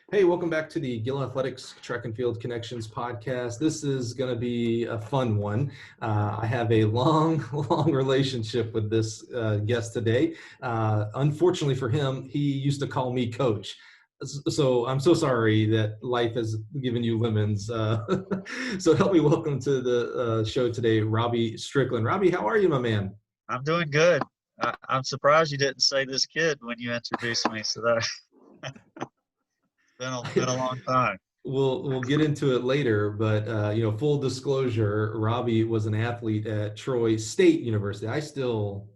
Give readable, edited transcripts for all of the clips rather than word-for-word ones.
Hey, welcome back to the Gill Athletics Track and Field Connections podcast. This is going to be a fun one. I have a long, long relationship with this guest today. Unfortunately for him, he used to call me coach. So I'm so sorry that life has given you lemons. So help me welcome to the show today, Robby Strickland. Robbie, how are you, my man? I'm doing good. I'm surprised you didn't say this kid when you introduced me. So that been a long time. We'll get into it later, but full disclosure, Robbie was an athlete at Troy State University.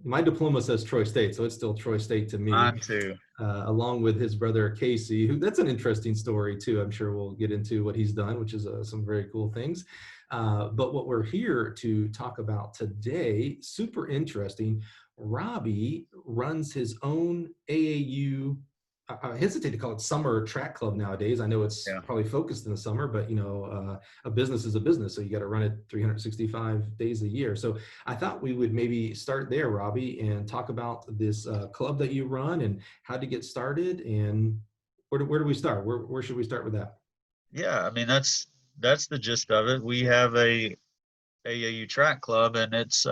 My diploma says Troy State, so it's still Troy State to me. Mine too. Along with his brother Casey, who that's an interesting story too. I'm sure we'll get into what he's done, which is some very cool things. But what we're here to talk about today, super interesting. Robbie runs his own AAU. I hesitate to call it summer track club nowadays. I know it's Yeah. probably focused in the summer, but a business is a business, so you got to run it 365 days a year. So I thought we would maybe start there, Robbie, and talk about this club that you run and how to get started, and where do we start? Where should we start with that? Yeah. I mean, that's the gist of it. We have a AAU track club, and it's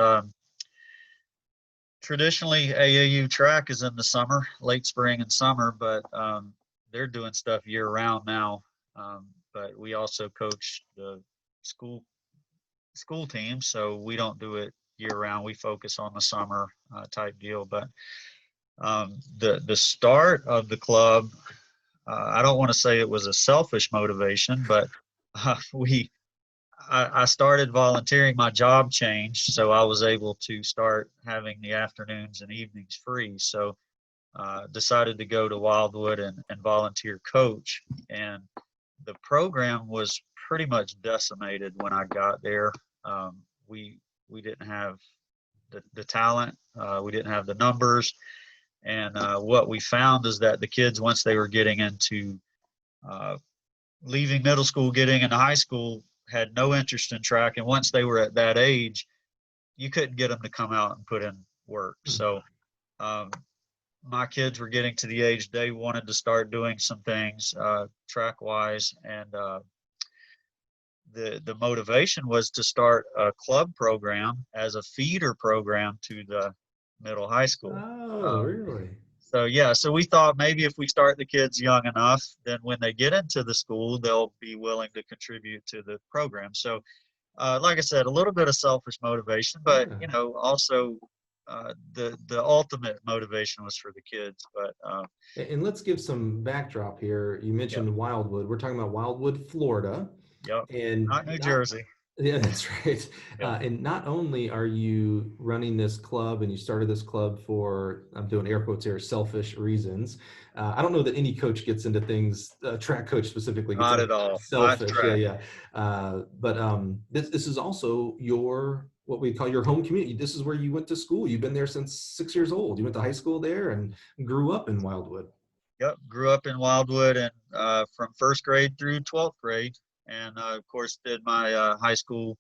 traditionally AAU track is in the summer, late spring and summer, but they're doing stuff year round now. But we also coach the school school team, so we don't do it year round. We focus on the summer type deal. But the start of the club, I don't want to say it was a selfish motivation, but we I started volunteering. My job changed, so I was able to start having the afternoons and evenings free. So decided to go to Wildwood and volunteer coach. And the program was pretty much decimated when I got there. Um, we didn't have the talent, we didn't have the numbers, and what we found is that the kids, once they were getting into uh, leaving middle school, getting into high school, had no interest in track, and once they were at that age, you couldn't get them to come out and put in work. So um, my kids were getting to the age they wanted to start doing some things track wise, and the motivation was to start a club program as a feeder program to the middle high school. Oh, Um, really? so yeah, so we thought maybe if we start the kids young enough, then when they get into the school, they'll be willing to contribute to the program. So, like I said, a little bit of selfish motivation, but Yeah. also the ultimate motivation was for the kids. But And let's give some backdrop here. You yeah, mentioned Wildwood. We're talking about Wildwood, Florida. yep, And not New Jersey. yeah, that's right. Yeah, And not only are you running this club and you started this club for, I'm doing air quotes here, selfish reasons. I don't know that any coach gets into things, track coach specifically gets not into at all. Mine's selfish. Yeah, track. yeah. But this is also what we call your home community. This is where you went to school. You've been there since 6 years old. You went to high school there and grew up in Wildwood. Yep, grew up in Wildwood, and from first grade through 12th grade, and of course did my high school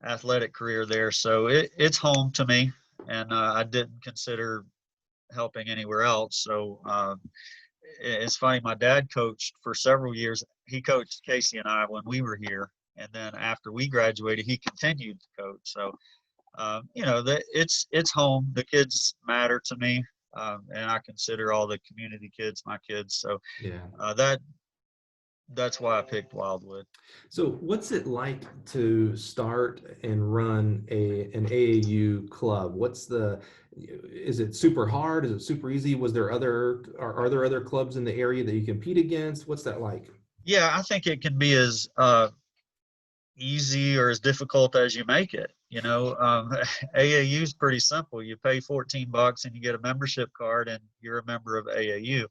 athletic career there. So it's home to me, and I didn't consider helping anywhere else. So it's funny. My dad coached for several years. He coached Casey and I when we were here, and then after we graduated, he continued to coach. So that it's home. The kids matter to me, and I consider all the community kids my kids. So Yeah. that's why I picked Wildwood. So what's it like to start and run an AAU club? Is it super hard? Is it super easy? Are there other clubs in the area that you compete against? What's that like? Yeah, I think it can be as easy or as difficult as you make it. AAU is pretty simple. You pay $14 and you get a membership card, and you're a member of AAU.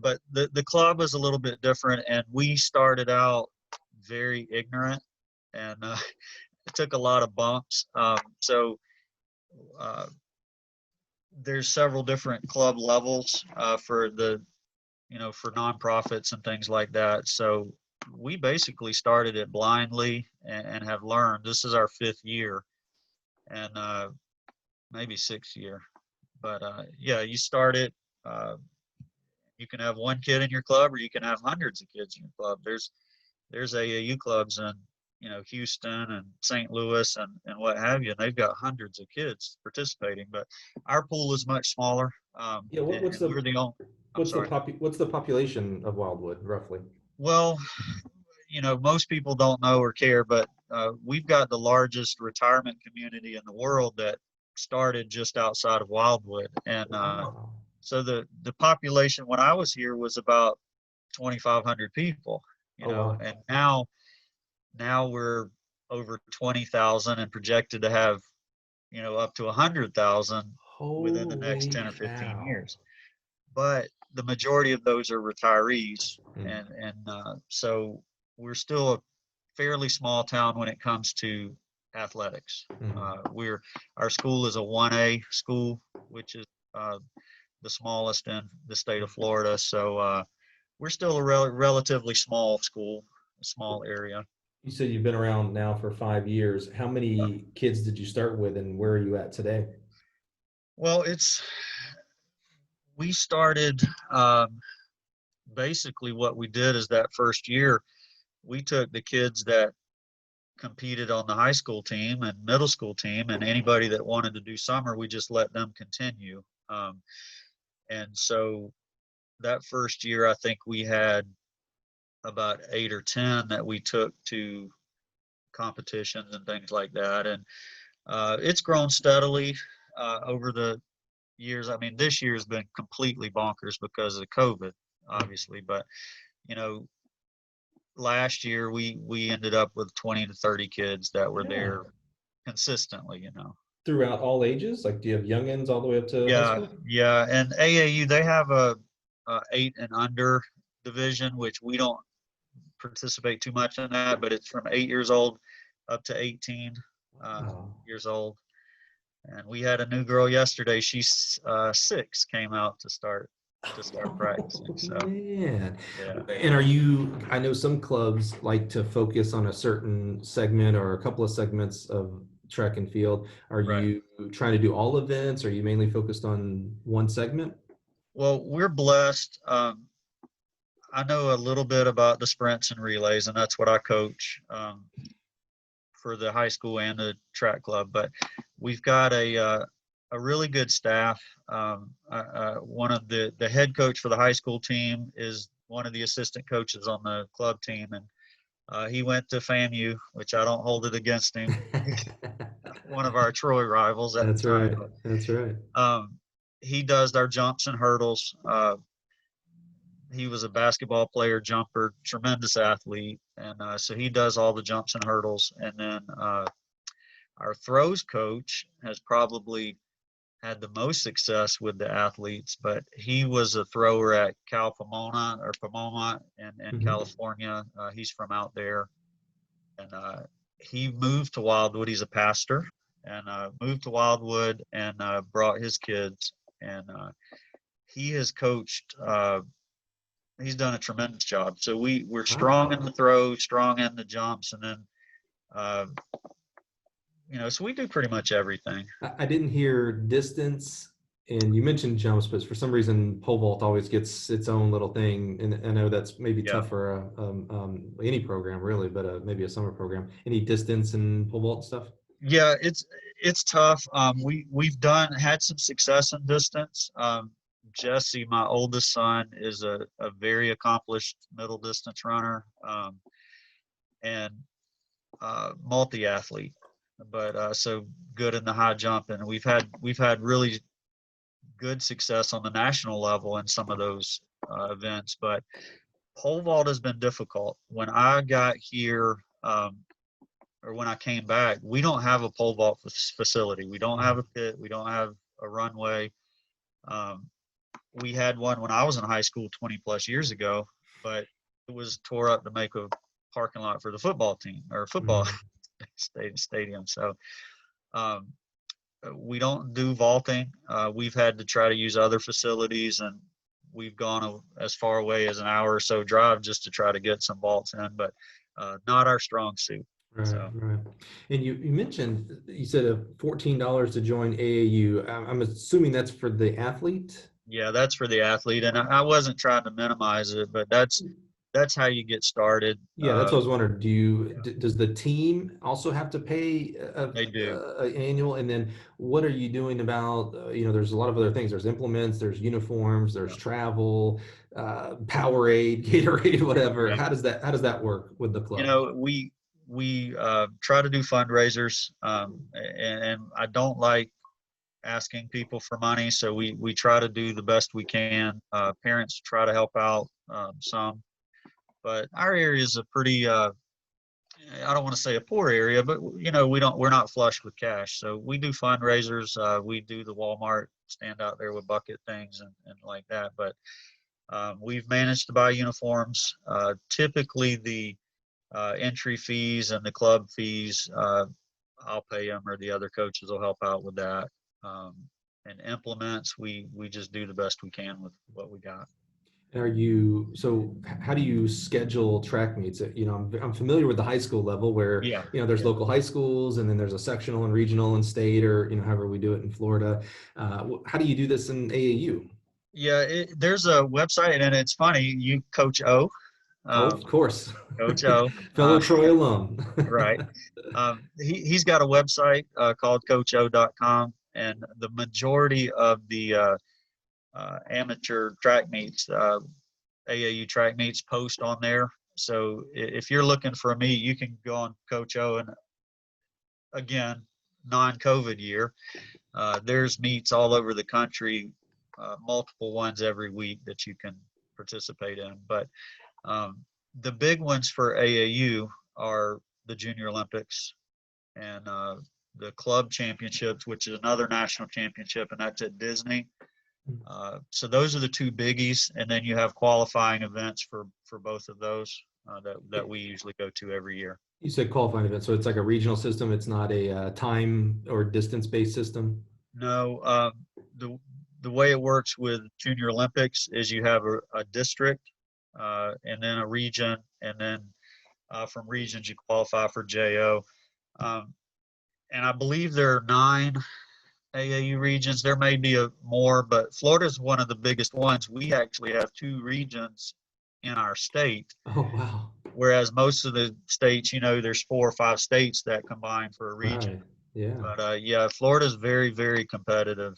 But the club is a little bit different, and we started out very ignorant, and it took a lot of bumps. So uh, there's several different club levels for for nonprofits and things like that. So we basically started it blindly and have learned. This is our fifth year, and maybe sixth year. But yeah, you start it. Uh, You can have one kid in your club, or you can have hundreds of kids in your club. There's AAU clubs in, Houston and St. Louis and what have you, and they've got hundreds of kids participating. But our pool is much smaller, Yeah, and we're the only. I'm sorry. what's the population of Wildwood roughly? Well, most people don't know or care, but we've got the largest retirement community in the world that started just outside of Wildwood, and Wow. so the population when I was here was about 2,500 people, Oh wow. and now we're over 20,000 and projected to have, up to 100,000 within the next Holy 10 or 15 cow. years. But the majority of those are retirees, Mm. and so we're still a fairly small town when it comes to athletics. Mm. Our school is a 1A school, which is the smallest in the state of Florida. So we're still a relatively small school, a small area. You said you've been around now for 5 years. How many kids did you start with, and where are you at today? Well, we started, basically what we did is that first year, we took the kids that competed on the high school team and middle school team, and anybody that wanted to do summer, we just let them continue. And so that first year, I think we had about 8 or 10 that we took to competitions and things like that. And it's grown steadily over the years. I mean, this year has been completely bonkers because of COVID, obviously. But, you know, last year we ended up with 20 to 30 kids that were Yeah. there consistently. Throughout all ages? Like, do you have youngins all the way up to high Yeah, school? yeah. And AAU, they have a 8 and under division, which we don't participate too much in that, but it's from 8 years old up to 18 Wow. years old. And we had a new girl yesterday. She's 6, came out to start practicing. Oh, So man. yeah, And I know some clubs like to focus on a certain segment or a couple of segments of track and field. Are right. you trying to do all events? Are you mainly focused on one segment? Well, we're blessed. I know a little bit about the sprints and relays, and that's what I coach for the high school and the track club. But we've got a really good staff. One of the head coach for the high school team is one of the assistant coaches on the club team, and he went to FAMU, which I don't hold it against him. One of our Troy rivals at the That's time. right. That's right. But, he does our jumps and hurdles. He was a basketball player, jumper, tremendous athlete, and so he does all the jumps and hurdles. And then our throws coach has probably had the most success with the athletes, but he was a thrower at Cal Pomona in Mhm. California. He's from out there, and he moved to Wildwood. He's a pastor, and moved to Wildwood and brought his kids, and he has coached. He's done a tremendous job. So we're strong in Wow. the throws, strong in the jumps, and then uh, so we do pretty much everything. I didn't hear distance, and you mentioned jumps, but for some reason, pole vault always gets its own little thing. And I know that's maybe Yeah, tough for any program, really, but maybe a summer program. Any distance and pole vault stuff? yeah, it's tough. We've had some success in distance. Jesse, my oldest son, is a very accomplished middle distance runner, and multi athlete, but so good in the high jump, and we've had really good success on the national level in some of those events. But pole vault has been difficult. When I got here, or when I came back, we don't have a pole vault facility. We don't have a pit. We don't have a runway. Um, we had one when I was in high school 20 plus years ago, but it was tore up to make a parking lot for the football team or football Mhm. stadium. So we don't do vaulting. We've had to try to use other facilities, and we've gone as far away as an hour or so drive just to try to get some vaults in, but not our strong suit. Right, So right. And you mentioned, you said $14 to join AAU. I'm assuming that's for the athlete. Yeah, that's for the athlete, and I wasn't trying to minimize it, but that's how you get started. Yeah, that's what I was wondering. Does the team also have to pay They do. an annual? And then what are you doing about, there's a lot of other things. There's implements, there's uniforms, there's Yeah. travel, Powerade, Gatorade, whatever. Yeah. How does that work with the You club? know, we try to do fundraisers, and I don't like asking people for money, so we try to do the best we can. Parents try to help out some, but our area is a pretty I don't want to say a poor area, but we're not flush with cash. So we do fundraisers. We do the Walmart stand out there with bucket things and like that. But we've managed to buy uniforms. Typically, the entry fees and the club fees, I'll pay them, or the other coaches will help out with that. Um, and implements, we just do the best we can with what we got. How do you schedule track meets? I'm familiar with the high school level where, Yeah, there's yeah, local high schools and then there's a sectional and regional and state, or, however we do it in Florida. How do you do this in AAU? yeah. There's a website, and it's funny. You Coach O, Oh, um, of course. Coach O, Fellow Troy alum. right? He's got a website called CoachO.com, and the majority of the amateur track meets, AAU track meets, post on there. So if you're looking for a meet, you can go on Coach O, and again, non-COVID year, there's meets all over the country, multiple ones every week that you can participate in. But um, the big ones for AAU are the Junior Olympics and the club championships, which is another national championship, and that's at Disney. So those are the two biggies, and then you have qualifying events for both of those that we usually go to every year. You said qualifying event, so it's like a regional system. It's not a time or distance-based system. No, the the way it works with Junior Olympics is you have a district, and then a region, and then from regions you qualify for JO. Um, and I believe there are 9 AAU regions. There may be more, but Florida is one of the biggest ones. We actually have 2 regions in our state, Oh, wow. whereas most of the states, there's 4 or 5 states that combine for a region. Right. Yeah. But yeah, Florida is very, very competitive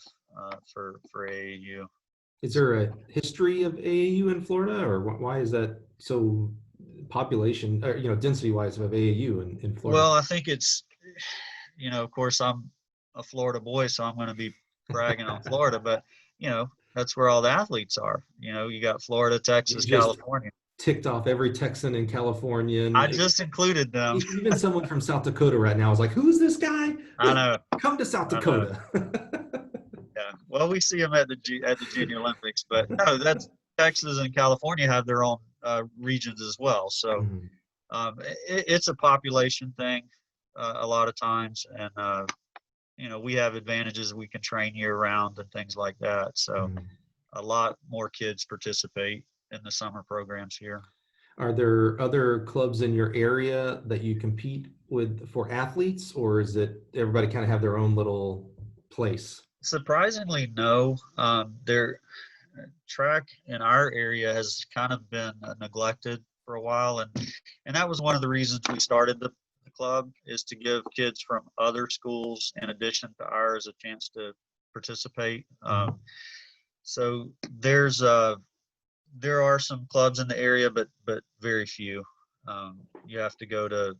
for AAU. Is there a history of AAU in Florida, or why is that so population, or, density-wise of AAU in Florida? Well, I think it's, of course, I'm a Florida boy, so I'm going to be bragging on Florida, but that's where all the athletes are. You got Florida, You Texas, just California. ticked off every Texan in California, I and just included them. even someone from South Dakota right now is like, "Who's this guy? I know, Come to South I know. Dakota." Yeah. Well, we see them at the Junior Olympics, but no, that's Texas and California have their own regions as well. So Mhm. it's a population thing a lot of times, and we have advantages. We can train year round and things like that. So Mhm. a lot more kids participate in the summer programs here. Are there other clubs in your area that you compete with for athletes, or is it everybody kind of have their own little place? Surprisingly, no. Their track in our area has kind of been neglected for a while, and that was one of the reasons we started the club, is to give kids from other schools in addition to ours a chance to participate. Mhm. So there are some clubs in the area, but very few. You have to go to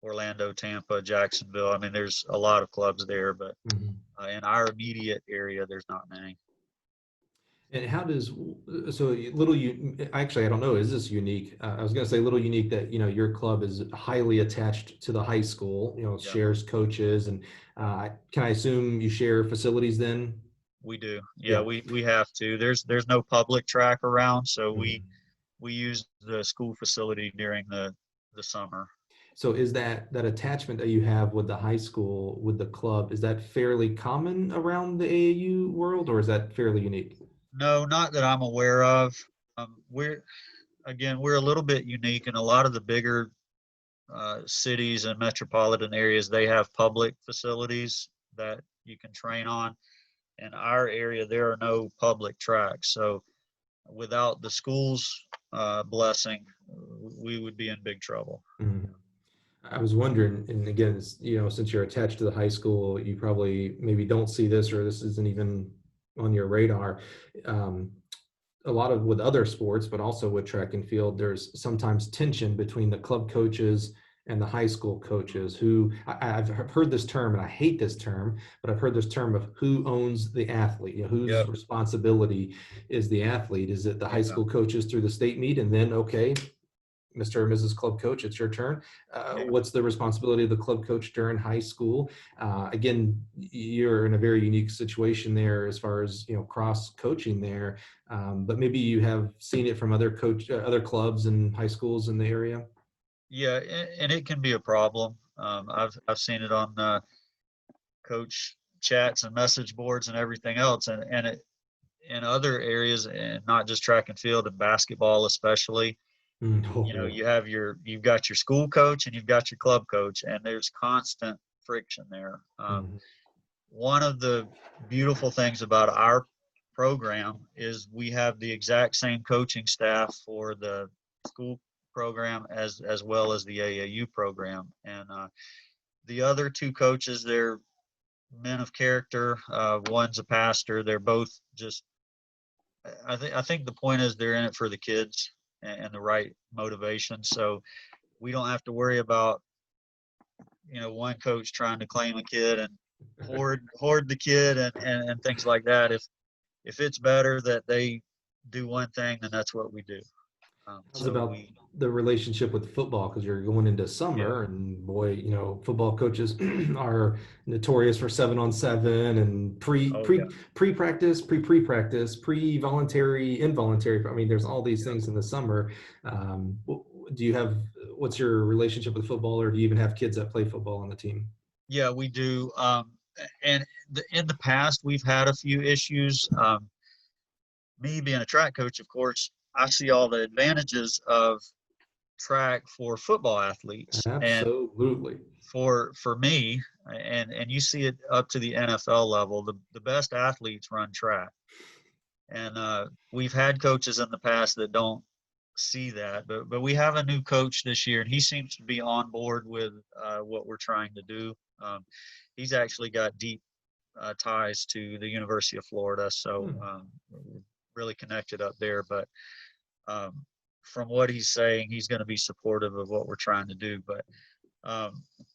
Orlando, Tampa, Jacksonville. I mean, there's a lot of clubs there, but Mhm. in our immediate area, there's not many. And how does so little you actually I don't know, is this unique? I was going to say little unique that your club is highly attached to the high school, Yeah, shares coaches, and can I assume you share facilities then? we do. Yeah, Yeah. we have to. There's no public track around, so we Mhm. we use the school facility during the summer. So is that attachment that you have with the high school, with the club, is that fairly common around the AAU world, or is that fairly unique? No, not that I'm aware of. We're a little bit unique in a lot of the bigger cities and metropolitan areas. They have public facilities that you can train on. in our area, there are no public tracks. So without the school's blessing, we would be in big trouble. Mhm. I was wondering, and again, since you're attached to the high school, you probably maybe don't see this, or this isn't even on your radar. Um, a lot of with other sports, but also with track and field, there's sometimes tension between the club coaches and the high school coaches who I've heard this term, and I hate this term, but I've heard this term of who owns the athlete, whose Yep. responsibility is the athlete. Is it the high school coaches through the state meet, and then, okay, Mr. or Mrs. Club Coach, it's your turn. What's the responsibility of the club coach during high school? Again, you're in a very unique situation there as far as cross coaching there, but maybe you have seen it from other clubs and high schools in the area. Yeah, and it can be a problem. I've seen it on coach chats and message boards and everything else, and it in other areas, and not just track and field, and basketball especially. Oh, boy. You've got your school coach and you've got your club coach, and there's constant friction there. Mhm. One of the beautiful things about our program is we have the exact same coaching staff for the school program as well as the AAU program, and the other two coaches, they're men of character. One's a pastor. They're both just. I think the point is they're in it for the kids and the right motivation. So we don't have to worry about one coach trying to claim a kid and hoard the kid and things like that. If it's better that they do one thing, then that's what we do. How's So about the relationship with football? Because you're going into yeah. summer, and boy, football coaches are notorious for 7-on-7 and Oh yeah. pre-practice, pre-practice, pre-voluntary, involuntary. I mean, there's all these things in the summer. What's your relationship with football, or do you even have kids that play football on the team? Yeah, we do. And in the past, we've had a few issues. Me being a track coach, of course, I see all the advantages of track for football athletes, and Absolutely. for me, and you see it up to the NFL level. The best athletes run track, and we've had coaches in the past that don't see that, but we have a new coach this year, and he seems to be on board with what we're trying to do. He's actually got deep ties to the University of Florida, so we're really connected up there. But from what he's saying, he's going to be supportive of what we're trying to do. But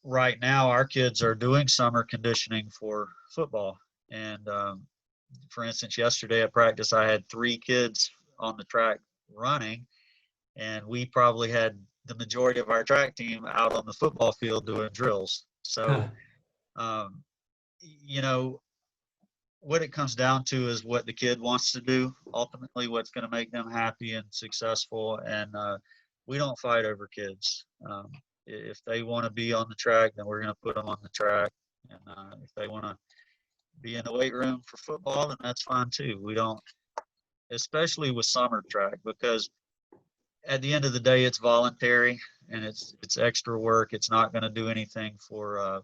right now, our kids are doing summer conditioning for football. And for instance, yesterday at practice, I had 3 kids on the track running, and we probably had the majority of our track team out on the football field doing drills. So, you know, what it comes down to is what the kid wants to do, ultimately what's going to make them happy and successful. And we don't fight over kids. If they want to be on the track, then we're going to put them on the track. And if they want to be in the weight room for football, then that's fine too. We don't, especially with summer track, because at the end of the day, it's voluntary and it's extra work. It's not going to do anything for,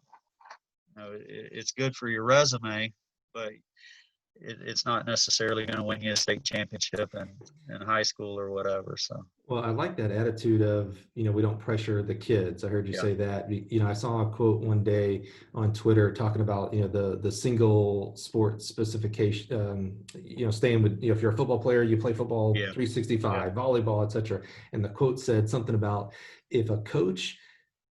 it's good for your resume, but it's not necessarily going to win you a state championship in high school or whatever. So, well, I like that attitude of, we don't pressure the kids. I heard you say that. I saw a quote one day on Twitter talking about, the single sport specification, staying with, if you're a football player, you play football 365, volleyball, etc. And the quote said something about, if a coach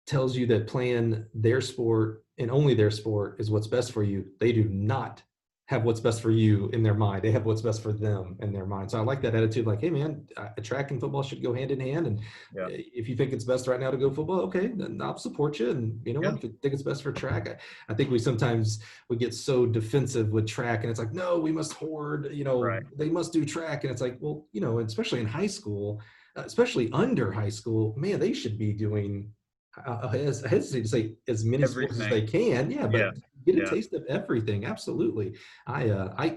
tells you that playing their sport and only their sport is what's best for you, they do not have what's best for you in their mind. They have what's best for them in their mind. So I like that attitude. Like, hey man, track and football should go hand in hand. And if you think it's best right now to go football, okay, then I'll support you. And if you think it's best for track, I think we get so defensive with track, and it's like, no, we must hoard, they must do track. And it's like, well, especially in high school, especially under high school, man, they should be doing, I hesitate to say as many sports as they can. Yeah, but get a taste of everything. Absolutely. I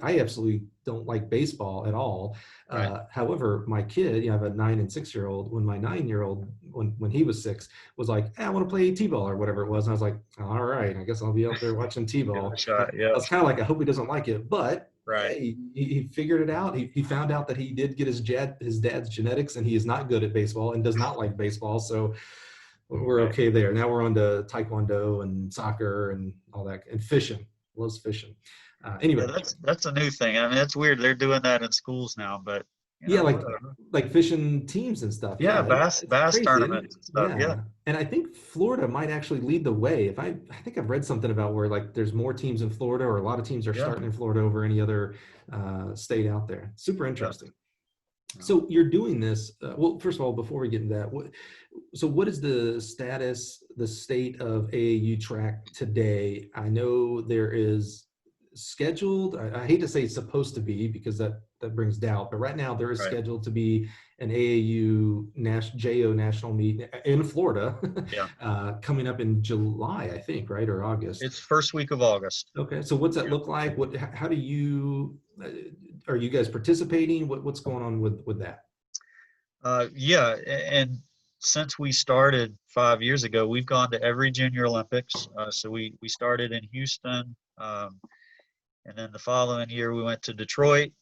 absolutely don't like baseball at all. Right. However, my kid, I have a 9 and 6-year-old. When my 9-year-old, when he was 6, was like, I want to play t-ball or whatever it was, and I was like, all right, I guess I'll be out there watching Give it a t-ball. I shot. Yeah. was kind of like, I hope he doesn't like it, but Right. hey, he figured it out. He found out that he did get his dad's genetics, and he is not good at baseball and does not like baseball. So we're Right. okay there. Now we're on to taekwondo and soccer and all that, and fishing. Loves fishing. Yeah, Anyway, that's a new thing. I mean, it's weird. They're doing that in schools now, but yeah, whatever. like fishing teams and stuff. Yeah, Yeah, bass it's bass crazy, isn't tournaments it? and stuff. Yeah. Yeah, and I think Florida might actually lead the way. If I think I've read something about where like there's more teams in Florida, or a lot of teams are Yeah. starting in Florida over any other state out there. Super Yeah. interesting. So you're doing this. Well, first of all, before we get into that, what is the status, the state of AAU track today? I know there is scheduled. I hate to say it's supposed to be because that brings doubt, but right now there is Right. scheduled to be an AAU JO national meet in Florida Yeah. coming up in July, I think, right, or August. It's first week of August. Okay, so what's that Yeah. look like? How do you, are you guys participating? What's going on with that? Yeah, and since we started 5 years ago, we've gone to every Junior Olympics. So we started in Houston, and then the following year we went to Detroit,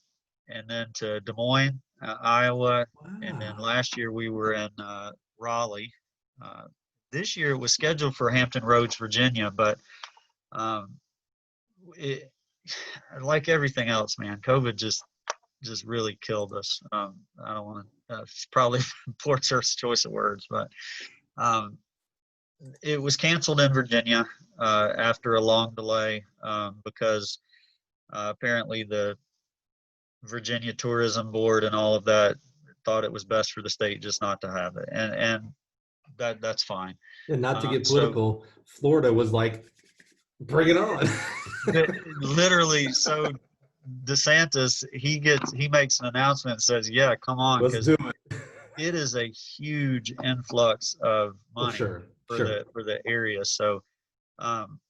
and then to Des Moines, Iowa, and then Wow. last year we were in Raleigh. This year it was scheduled for Hampton Roads, Virginia, but um, it, like everything else, man, COVID just really killed us. I don't want to. It's probably poor choice of words, but um, it was canceled in Virginia after a long delay because apparently the Virginia Tourism Board and all of that thought it was best for the state just not to have it, and that's fine. And not to get So political, Florida was like, bring it on. literally, so DeSantis he makes an announcement and says, "Yeah, come on," Let's because do it. it is a huge influx of Oh, money sure, sure. for the area. So, um,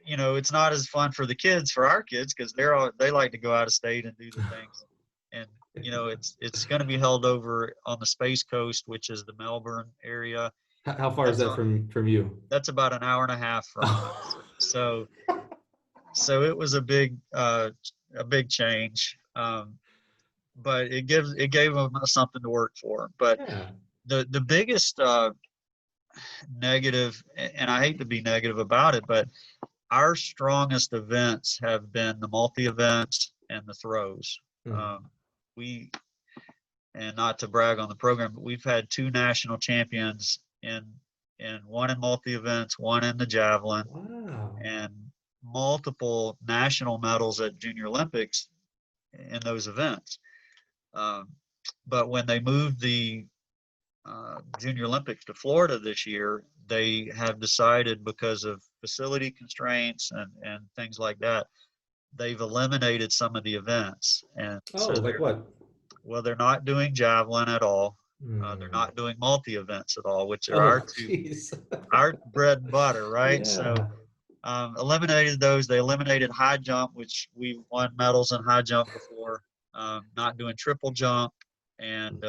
it's not as fun for the kids, for our kids, because they like to go out of state and do the things. And it's going to be held over on the Space Coast, which is the Melbourne area. How far is that from you? That's about an hour and a half from us. So it was a big change. But it gave them something to work for. But Yeah. the biggest negative, and I hate to be negative about it, but our strongest events have been the multi events and the throws. Hmm. We, and not to brag on the program, but we've had 2 national champions in one in multi events, one in the javelin, Wow. and multiple national medals at Junior Olympics in those events. But when they moved the Junior Olympics to Florida this year, they have decided, because of facility constraints and things like that, they've eliminated some of the events. And Oh, so like what? they're not doing javelin at all. They're Hmm. not doing multi events at all, which are Oh, jeez. our bread and butter, right? So Yeah. eliminated those. They eliminated high jump, which we won medals in high jump before. Not doing triple jump, and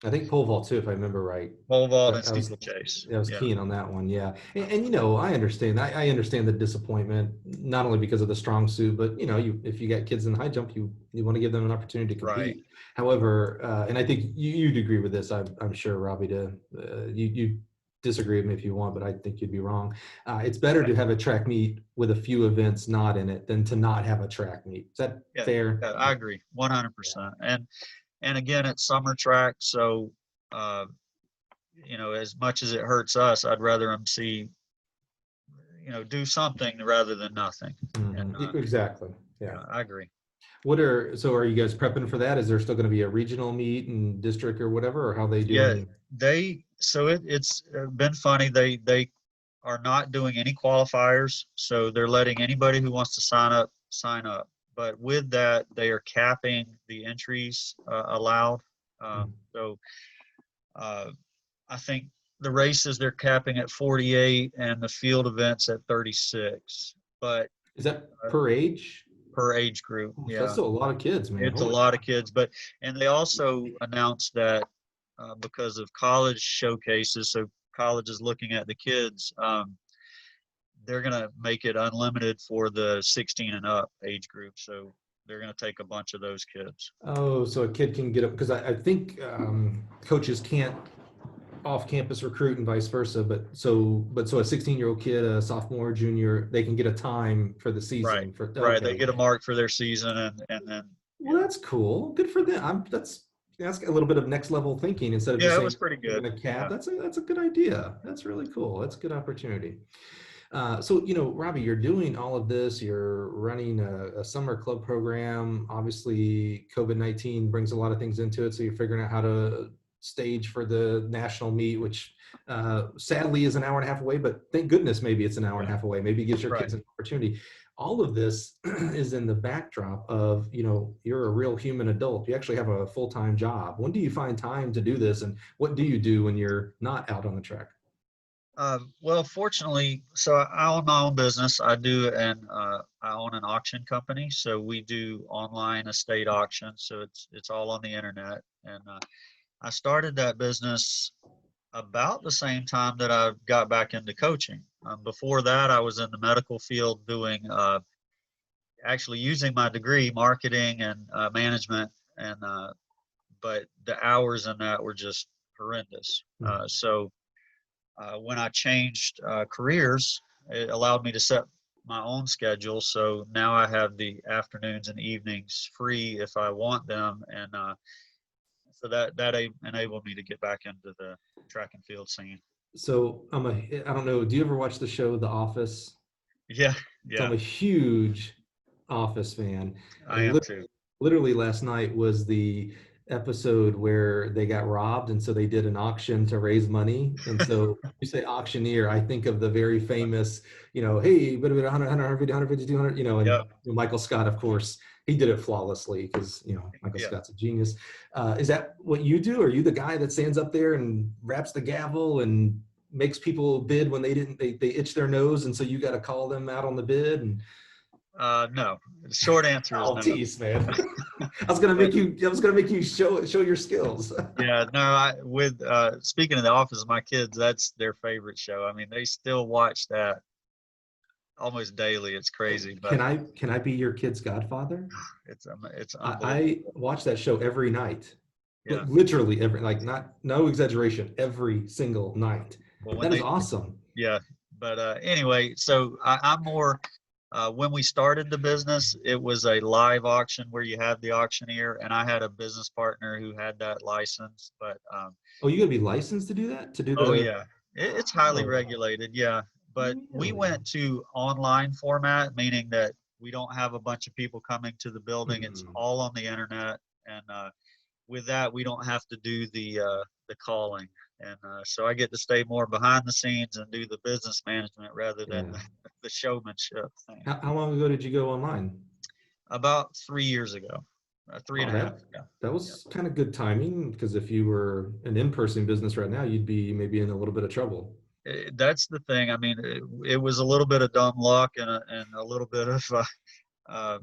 I think pole vault too, if I remember right. pole vault and I was steeplechase. I was Yeah, keen on that one, yeah. And I understand. I understand the disappointment, not only because of the strong suit, but if you got kids in high jump, you want to give them an opportunity to right. compete. However, and I think you'd agree with this. I'm sure, Robbie, you disagree with me if you want, but I think you'd be wrong. It's better to have a track meet with a few events not in it than to not have a track meet. Is that fair? Yeah, I agree, 100%. And again, it's summer track, so as much as it hurts us, I'd rather them see, do something rather than nothing. And Exactly. Yeah. I agree. So are you guys prepping for that? Is there still going to be a regional meet and district or whatever, or how they Yeah, doing? it's been funny. They are not doing any qualifiers, so they're letting anybody who wants to sign up. But with that, they are capping the entries allowed. So I think the races they're capping at 48 and the field events at 36. But Is that per age? per age group, Oh, so that's yeah, still a lot of kids, man. it's a Holy lot of kids. But and they also announced that because of college showcases, so college is looking at the kids. They're going to make it unlimited for the 16 and up age group. So they're going to take a bunch of those kids. Oh, so a kid can get up because I think coaches can't off-campus recruit and vice versa. So a 16-year-old kid, a sophomore, junior, they can get a time for the Right, season. right. Okay. They get a mark for their season, and then Well, that's cool. Good for them. That's a little bit of next level thinking instead of just yeah, it saying was pretty you're good. going to cap. Yeah. That's a good idea. That's really cool. That's a good opportunity. So, Robbie, you're doing all of this. You're running a summer club program. Obviously, COVID-19 brings a lot of things into it. So you're figuring out how to stage for the national meet, which sadly is an hour and a half away, but thank goodness maybe it's an hour and a half away. Maybe it gives your Right. kids an opportunity. All of this is in the backdrop of, you're a real human adult. You actually have a full-time job. When do you find time to do this? And what do you do when you're not out on the track? Well, fortunately, so I own my own business. I own an auction company. So we do online estate auctions. So it's all on the internet. And I started that business about the same time that I got back into coaching. Before that, I was in the medical field doing actually using my degree, marketing and management, and but the hours in that were just horrendous. So when I changed careers, it allowed me to set my own schedule. So now I have the afternoons and evenings free if I want them, and so that enabled me to get back into the track and field scene. So I don't know, do you ever watch the show The Office? Yeah, So I'm yeah, a huge Office fan. I And am too. literally last night was the episode where they got robbed. And so they did an auction to raise money. And so you say auctioneer, I think of the very famous, hey, 100, 150, 150, 200, and Yep, Michael Scott, of course, he did it flawlessly because, Michael yeah. Scott's a genius. Is that what you do? Are you the guy that stands up there and raps the gavel and makes people bid when they itch their nose? And so you got to call them out on the bid? And No, the short answer is oh, no. tease, man. I was gonna But make you show your skills. yeah, no, I with speaking of The Office, my kids, that's their favorite show. I mean, they still watch that almost daily. It's crazy, but Can I be your kid's godfather? it's unbelievable. I watch that show every night, Yeah. literally every, like, not, no exaggeration, every single night. Well, when That is they awesome. yeah, but anyway, so I'm more when we started the business, it was a live auction where you have the auctioneer, and I had a business partner who had that license. But Oh, you gotta be licensed to do that? To do oh the, yeah, it's highly oh, regulated. Yeah, but we really? went to online format, meaning that we don't have a bunch of people coming to the building. It's Hmm. all on the internet, and with that, we don't have to do the calling, and so I get to stay more behind the scenes and do the business management rather than Yeah. the showmanship thing. How long ago did you go online? About 3 years ago, three Oh, and a half. Yeah, that yeah. was kind of good timing, because if you were an in-person business right now, you'd be maybe in a little bit of trouble. That's the thing. I mean, it was a little bit of dumb luck and a little bit of uh,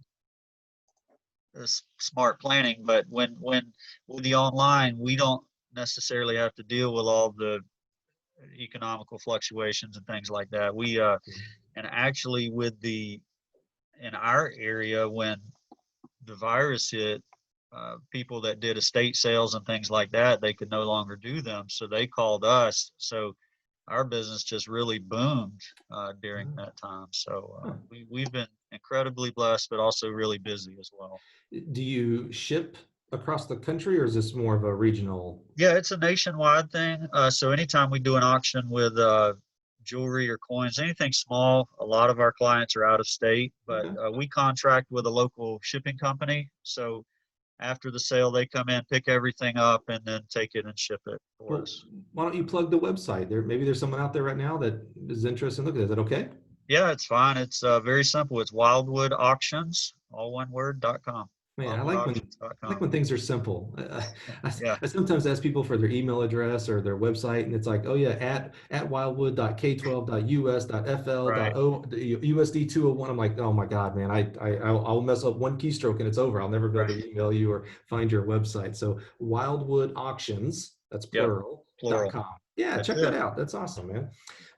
smart planning. But when with the online, we don't necessarily have to deal with all the economical fluctuations and things like that. We and actually with the in our area when the virus hit, people that did estate sales and things like that, they could no longer do them. So they called us. So our business just really boomed during Oh, that time. So huh. we've been incredibly blessed, but also really busy as well. Do you ship across the country, or is this more of a regional? Yeah, it's a nationwide thing. So anytime we do an auction with jewelry or coins, anything small, a lot of our clients are out of state, but Okay. we contract with a local shipping company. So after the sale, they come in, pick everything up, and then take it and ship it for Well, us. why don't you plug the website? Maybe there's someone out there right now that is interested in looking at it. Is that okay? Yeah, it's fine. It's very simple. It's Wildwood Auctions, all one word, .com. Man, I like wildwoodauctions.com. when things are simple. Yeah, I sometimes ask people for their email address or their website, and it's like, oh yeah, at right. wildwood.k12.us.fl.usd201. I'm like, oh my God, man, I'll mess up one keystroke and it's over. I'll never be able Right. to email you or find your website. So Wildwood Auctions, that's Yep. plural, Plural. .com. Yeah, That's check it. that out. That's awesome, man.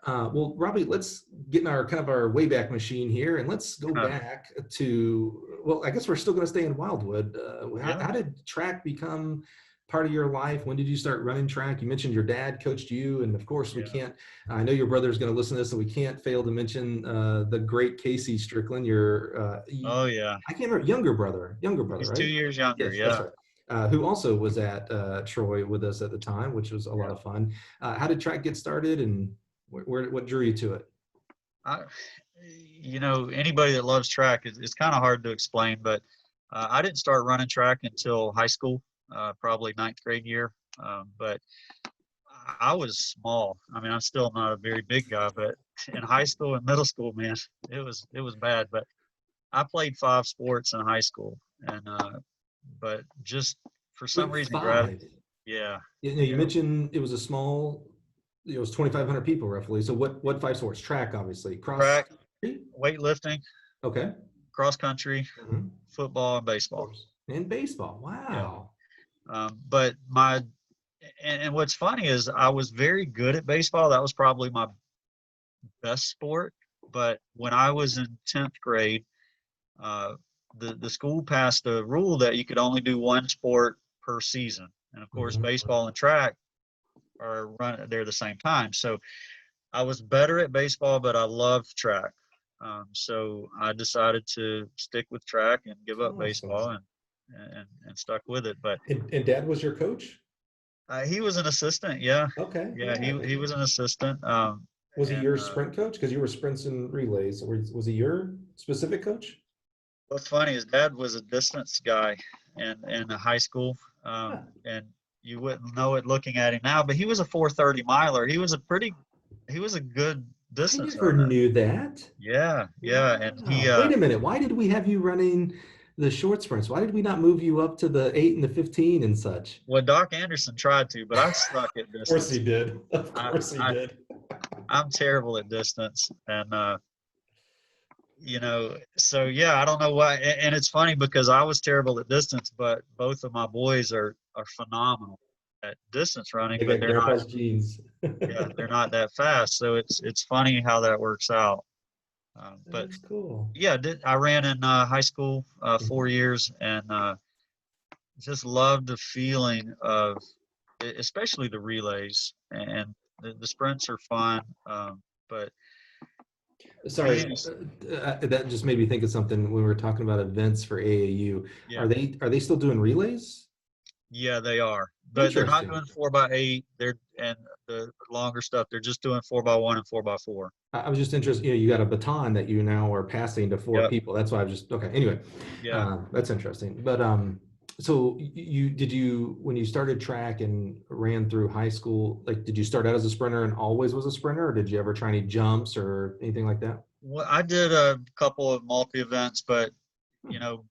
Well, Robbie, let's get in our kind of our wayback machine here, and let's go back to. Well, I guess we're still going to stay in Wildwood. Yeah. How did track become part of your life? When did you start running track? You mentioned your dad coached you, and of course, we Yeah. can't. I know your brother's going to listen to this, so we can't fail to mention the great Casey Strickland. Oh yeah. I can't remember, younger brother, He's 2 right? years younger. Yes, that's Yeah. right. Who also was at Troy with us at the time, which was a lot Yeah. of fun. How did track get started, and what drew you to it? I, anybody that loves track is kind of hard to explain, but I didn't start running track until high school, probably ninth grade year. But I was small. I mean, I'm still not a very big guy, but in high school and middle school, man, it was bad. But I played 5 sports in high school, and but just for some Wait, reason, five. yeah, You yeah, mentioned it was a small, it was 2,500 people roughly. So what five sports? Track, obviously. Cross track, country? weightlifting, Okay. cross country, Mhm. football, and Of baseball. course. And baseball. Yeah. Wow. But and what's funny is I was very good at baseball. That was probably my best sport. But when I was in 10th grade, uh, the school passed a rule that you could only do one sport per season. And of course, Mhm. baseball and track they're the same time. So I was better at baseball, but I loved track. So I decided to stick with track and give up Awesome. baseball and stuck with it. But And dad was your coach? he was an assistant. Yeah, Okay. yeah, Yeah. he was an assistant. Was he And your sprint coach? Because you were sprints and relays. Was he your specific coach? what's funny is Dad was a distance guy in high school, Huh. and you wouldn't know it looking at him now, but he was a 4:30 miler. He was a good I distance never runner. knew that. Yeah, yeah, and he Wow. Wait a minute. Why did we have you running the short sprints? Why did we not move you up to the 8 and the 15 and such? well, Doc Anderson tried to, but I suck at Of course he distance. did. Of I, course he I did. I'm terrible at distance, and so yeah, I don't know why. And it's funny because I was terrible at distance, but both of my boys are phenomenal at distance running, They but got grandpa's genes. they're not that fast. So it's funny how that works out. But That's cool. yeah, I ran in high school Mhm. 4 years and just loved the feeling of, especially the relays and the sprints are fun. But Sorry, being, that just made me think of something when we were talking about events for AAU. yeah, Are they still doing relays? yeah, they are, but they're not Interesting. doing 4x8. And the longer stuff. They're just doing 4x1 and 4x4. I was just interested. You got a baton that you now are passing to four Yep. people. That's why I was just okay. Anyway, Yeah. that's interesting. But so when you started track and ran through high school, like did you start out as a sprinter and always was a sprinter, or did you ever try any jumps or anything like that? Well, I did a couple of multi events, but Hmm. you know,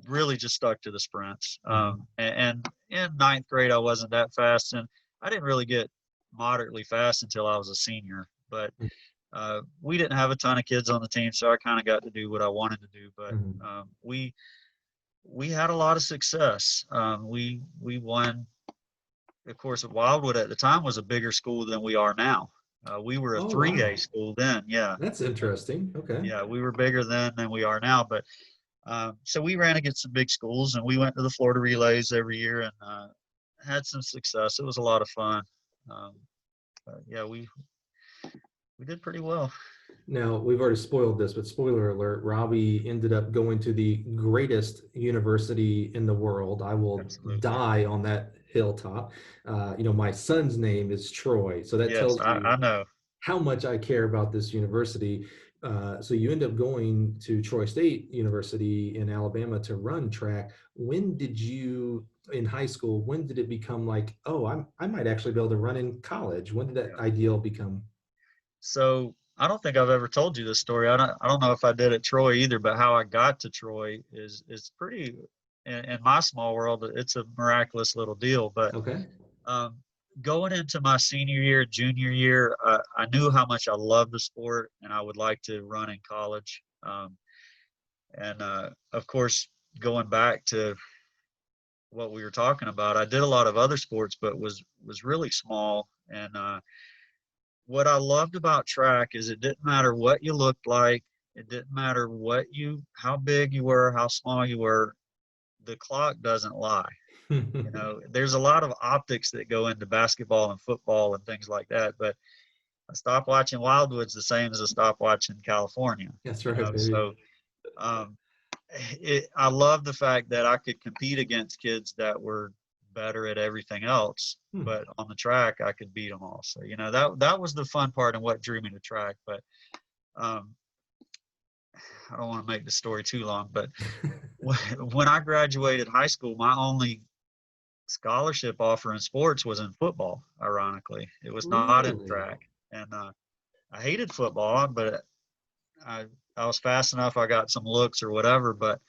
really just stuck to the sprints. Mhm. And in ninth grade, I wasn't that fast, and I didn't really get moderately fast until I was a senior. But we didn't have a ton of kids on the team, so I kind of got to do what I wanted to do. But Mhm. we had a lot of success. We won. Of course, Wildwood at the time was a bigger school than we are now. We were a Oh 3A wow, school then. Yeah, that's interesting. Okay. yeah, we were bigger then than we are now. But so we ran against some big schools, and we went to the Florida Relays every year and had some success. It was a lot of fun. Um, yeah, we did pretty well. Now, we've already spoiled this, but spoiler alert, Robbie ended up going to the greatest university in the world. I will Absolutely. die on that hilltop. My son's name is Troy, so that Yes, tells you I know. how much I care about this university. So you end up going to Troy State University in Alabama to run track. When did you, in high school, when did it become I might actually be able to run in college? When did that Yeah. ideal become? So I don't think I've ever told you this story. I don't know if I did at Troy either, but how I got to Troy is pretty, in my small world, it's a miraculous little deal. But Okay. um, going into my senior year, junior year, I knew how much I loved the sport and I would like to run in college. And of course, going back to what we were talking about, I did a lot of other sports, but was really small. And what I loved about track is it didn't matter what you looked like, it didn't matter how big you were, how small you were. The clock doesn't lie. You know, there's a lot of optics that go into basketball and football and things like that, but a stopwatch in Wildwood's the same as a stopwatch in California. That's You right, know, baby. so um, I love the fact that I could compete against kids that were better at everything else, Hmm. but on the track I could beat them all. So you know that was the fun part and what drew me to track. But um, I don't want to make the story too long. But when I graduated high school, my only scholarship offer in sports was in football. Ironically, it was not in Really? track, and I hated football, but I I was fast enough. I got some looks or whatever, but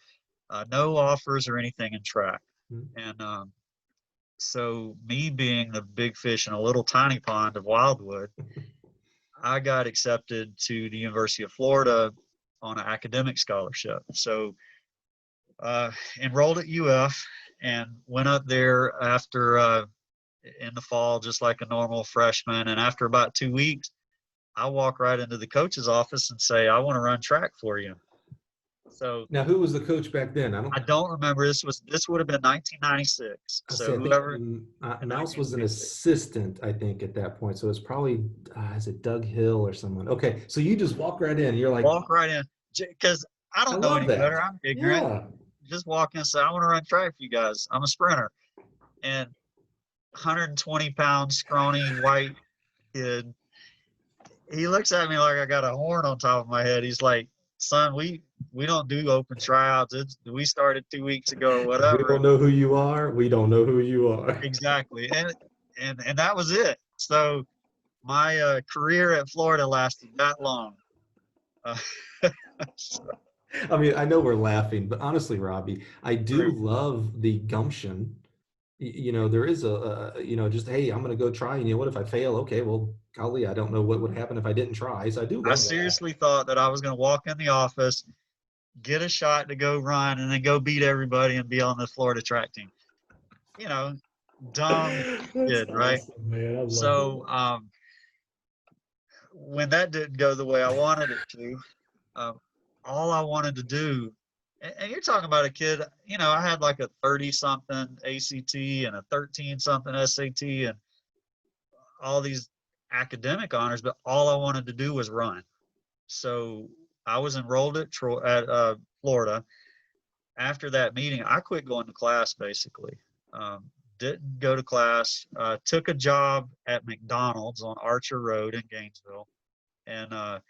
no offers or anything in track. Hmm. And so, me being the big fish in a little tiny pond of Wildwood, I got accepted to the University of Florida on an academic scholarship. So, enrolled at UF and went up there after in the fall, just like a normal freshman. And after about 2 weeks, I walk right into the coach's office and say, "I want to run track for you." So Now, who was the coach back then? I don't remember. This would have been 1996. I So say I think whoever in Mouse was an 1996. assistant, I think, at that point. So it's probably is it Doug Hill or someone? Okay, so you just walk right in. You're like, Walk right in because I I don't know love any better. that. I'm ignorant. Yeah. Just walk in and say, "I want to run track for you guys. I'm a sprinter." And 120-pound, scrawny, white kid, he looks at me like I got a horn on top of my head. He's like, "Son, we don't do open tryouts. We started 2 weeks ago or If we whatever." don't know who you are, we don't know who you are. Exactly. And that was it. So my career at Florida lasted that long. Uh, I mean, I know we're laughing, but honestly, Robbie, I do right. love the gumption. You know, there is just, hey, I'm going to go try. And what if I fail? Okay, well, golly, I don't know what would happen if I didn't try. So I do I love that. seriously thought that I was going to walk in the office, get a shot to go run, and then go beat everybody and be on the Florida track team. You know, dumb That's kid, right? awesome, man. I love it. So when that didn't go the way I wanted it to, um, all I wanted to do, and you're talking about a kid, I had like a 30 something ACT and a 13 something SAT and all these academic honors, but all I wanted to do was run. So I was enrolled at Florida. After that meeting, I quit going to class basically. Um, didn't go to class. Took a job at McDonald's on Archer Road in Gainesville, and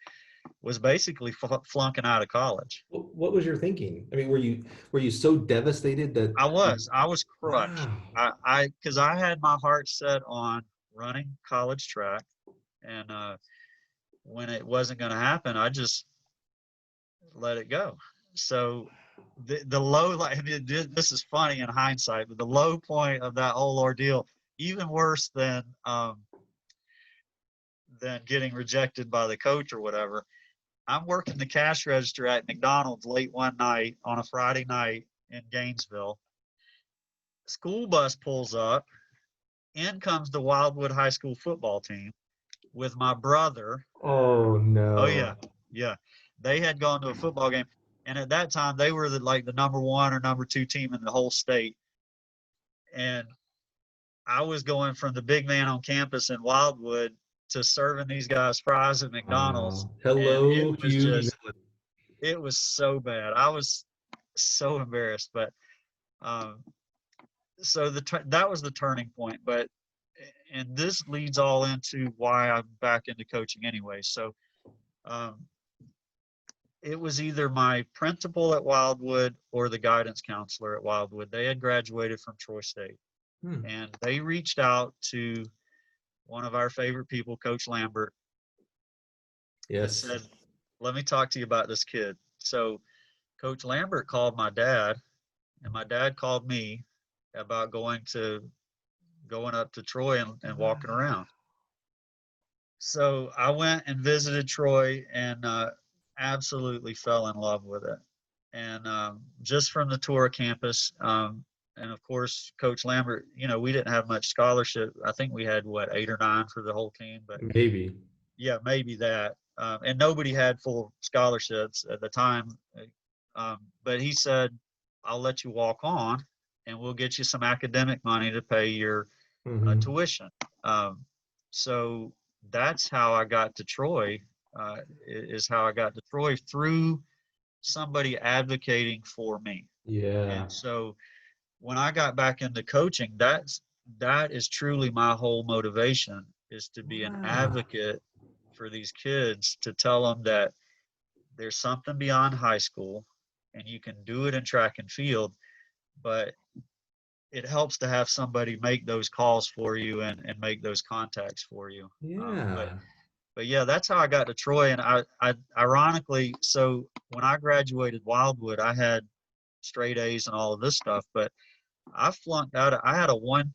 was basically flunking out of college. What was your thinking? I mean, were you so devastated that I was crushed. wow. Because I had my heart set on running college track, and when it wasn't going to happen, I just let it go. So the low, like this is funny in hindsight, but the low point of that whole ordeal, even worse than getting rejected by the coach or whatever. I'm working the cash register at McDonald's late one night on a Friday night in Gainesville. School bus pulls up. In comes the Wildwood High School football team with my brother. Oh Oh yeah, no. yeah. They had gone to a football game, and at that time they were like the number one or number two team in the whole state. And I was going from the big man on campus in Wildwood to serving these guys fries at McDonald's, and Hello, humility. it was so bad. I was so embarrassed, but um, so that was the turning point. But and this leads all into why I'm back into coaching anyway. So um, it was either my principal at Wildwood or the guidance counselor at Wildwood. They had graduated from Troy State, Hmm. and they reached out to one of our favorite people, Coach Lambert, It Yes. said, let me talk to you about this kid. So Coach Lambert called my dad, and my dad called me about going up to Troy and walking around. So I went and visited Troy and absolutely fell in love with it. And just from the tour of campus, and of course, Coach Lambert, we didn't have much scholarship. I think we had what, 8 or 9 for the whole team, but Maybe. yeah, maybe that. And nobody had full scholarships at the time. But he said, I'll let you walk on and we'll get you some academic money to pay your Hmm. tuition. Um, so that's how I got to Troy, is how I got to Troy through somebody advocating for me. And Yeah. so when I got back into coaching, that is truly my whole motivation, is to be an Wow. advocate for these kids, to tell them that there's something beyond high school and you can do it in track and field, but it helps to have somebody make those calls for you and make those contacts for you. Yeah. But yeah, that's how I got to Troy. And I ironically, so when I graduated Wildwood, I had straight A's and all of this stuff, but I flunked out. I had a 1.0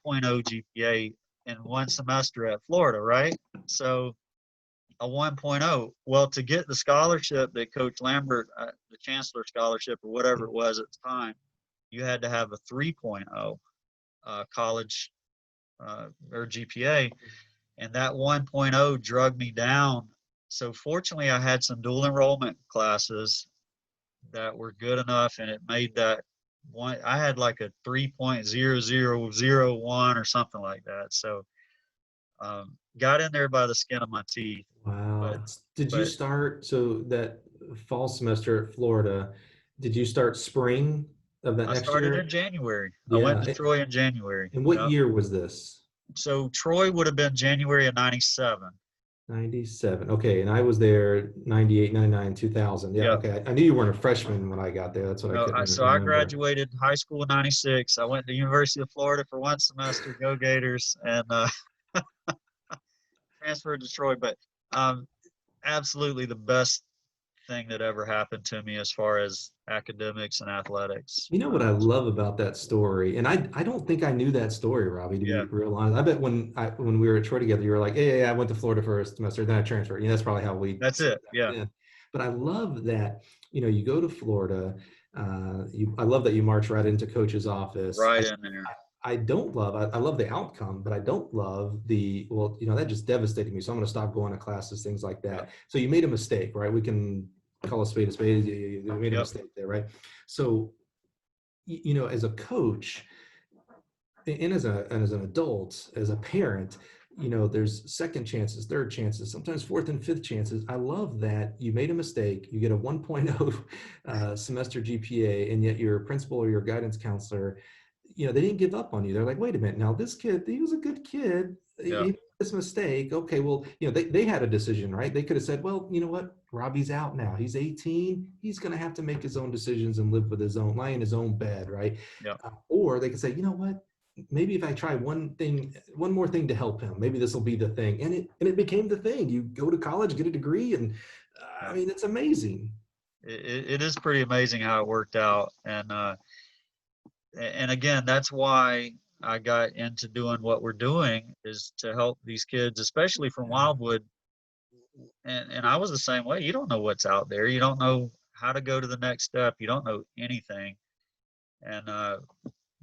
GPA in one semester at Florida, right? So a 1.0. Well, to get the scholarship that Coach Lambert, the Chancellor Scholarship or whatever it was at the time, you had to have a 3.0 college or GPA, and that 1.0 drug me down. So fortunately, I had some dual enrollment classes that were good enough, and it made that one. I had like a 3.0001 or something like that. So got in there by the skin of my teeth. But Wow. Did you but start, so that fall semester at Florida, did you start spring of that I next started year? in January. I went Yeah. to Troy in January. And what Yep. year was this? So Troy would have been January of '97. 97. Okay. And I was there 98, 99, 2000. Yeah. Yep. Okay. I knew you weren't a freshman when I got there. That's what I No, couldn't so I remember. graduated high school in '96. I went to University of Florida for one semester, go Gators, and transferred to Troy. But um, absolutely the best thing that ever happened to me as far as academics and athletics. You know what I love about that story, and I don't think I knew that story, Robbie, to be Yeah, real honest. I bet when we were at Troy together, you were like, "Yeah, yeah, I went to Florida for a semester, then I transferred." You know, that's probably how we that's said it. that Yeah, then. But I love that, you go to Florida. I love that you march right into coach's office. right in there. I don't love, I love the outcome, but I don't love well, that just devastated me. So I'm going to stop going to classes, things like Yep, that. So you made a mistake, right? We can call a spade a spade. You made a yep, mistake there, right? So as a coach and as an adult, as a parent, there's second chances, third chances, sometimes fourth and fifth chances. I love that you made a mistake, you get a 1.0 semester GPA, and yet your principal or your guidance counselor, they didn't give up on you. They're like, wait a minute, now this kid, he was a good kid. He yep, made this mistake. Okay, well, they had a decision, right? They could have said, well, you know what? Robbie's out now. He's 18. He's going to have to make his own decisions and live with his own, lie in his own bed, right? yep. Or they could say, you know what? Maybe if I try one more thing to help him, maybe this will be the thing. And it became the thing. You go to college, get a degree, and I Yep. mean, it's amazing. It is pretty amazing how it worked out, and again, that's why I got into doing what we're doing, is to help these kids, especially from Wildwood. And I was the same way. You don't know what's out there. You don't know how to go to the next step. You don't know anything, and